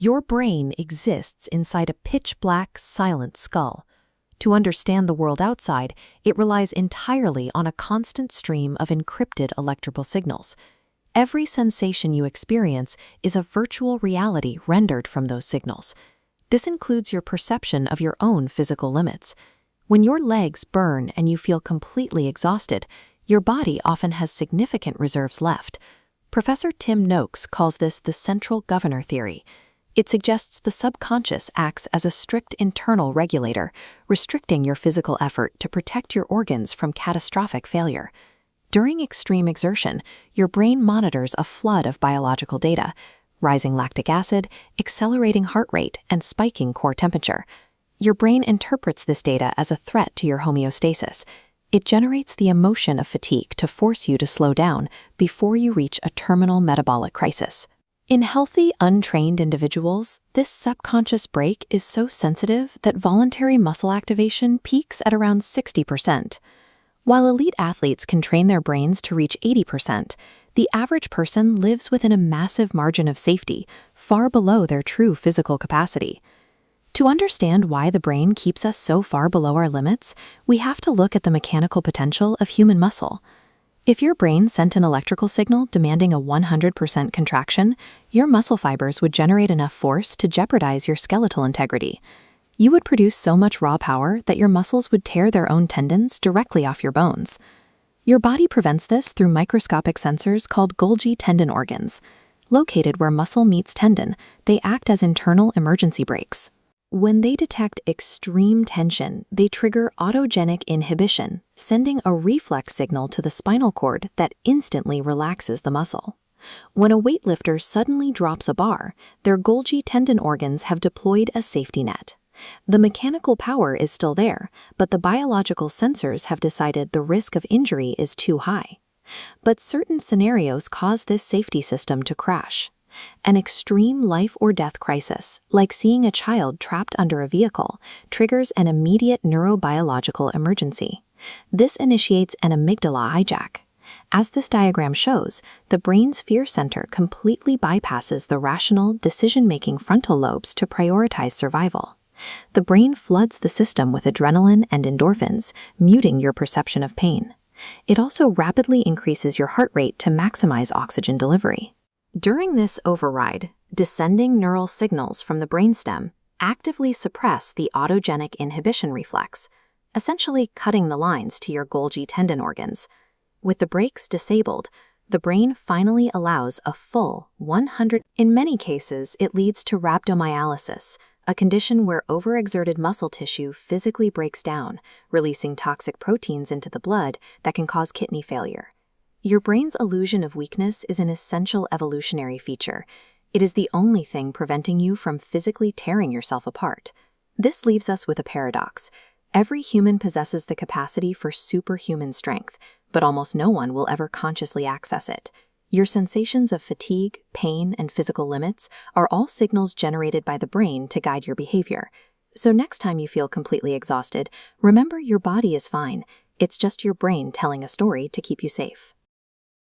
Your brain exists inside a pitch-black, silent skull. To understand the world outside, it relies entirely on a constant stream of encrypted electrical signals. Every sensation you experience is a virtual reality rendered from those signals. This includes your perception of your own physical limits. When your legs burn and you feel completely exhausted, your body often has significant reserves left. Professor Tim Noakes calls this the central governor theory. It suggests the subconscious acts as a strict internal regulator, restricting your physical effort to protect your organs from catastrophic failure. During extreme exertion, your brain monitors a flood of biological data: rising lactic acid, accelerating heart rate, and spiking core temperature. Your brain interprets this data as a threat to your homeostasis. It generates the emotion of fatigue to force you to slow down before you reach a terminal metabolic crisis. In healthy, untrained individuals, this subconscious brake is so sensitive that voluntary muscle activation peaks at around 60%. While elite athletes can train their brains to reach 80%, the average person lives within a massive margin of safety, far below their true physical capacity. To understand why the brain keeps us so far below our limits, we have to look at the mechanical potential of human muscle. If your brain sent an electrical signal demanding a 100% contraction, your muscle fibers would generate enough force to jeopardize your skeletal integrity. You would produce so much raw power that your muscles would tear their own tendons directly off your bones. Your body prevents this through microscopic sensors called Golgi tendon organs. Located where muscle meets tendon, they act as internal emergency brakes. When they detect extreme tension, they trigger autogenic inhibition, sending a reflex signal to the spinal cord that instantly relaxes the muscle. When a weightlifter suddenly drops a bar, their Golgi tendon organs have deployed a safety net. The mechanical power is still there, but the biological sensors have decided the risk of injury is too high. But certain scenarios cause this safety system to crash. An extreme life or death crisis, like seeing a child trapped under a vehicle, triggers an immediate neurobiological emergency. This initiates an amygdala hijack. As this diagram shows, the brain's fear center completely bypasses the rational, decision-making frontal lobes to prioritize survival. The brain floods the system with adrenaline and endorphins, muting your perception of pain. It also rapidly increases your heart rate to maximize oxygen delivery. During this override, descending neural signals from the brainstem actively suppress the autogenic inhibition reflex, essentially cutting the lines to your Golgi tendon organs. With the brakes disabled, the brain finally allows a full 100. In many cases, it leads to rhabdomyolysis, a condition where overexerted muscle tissue physically breaks down, releasing toxic proteins into the blood that can cause kidney failure. Your brain's illusion of weakness is an essential evolutionary feature. It is the only thing preventing you from physically tearing yourself apart. This leaves us with a paradox. Every human possesses the capacity for superhuman strength, but almost no one will ever consciously access it. Your sensations of fatigue, pain, and physical limits are all signals generated by the brain to guide your behavior. So next time you feel completely exhausted, remember your body is fine. It's just your brain telling a story to keep you safe.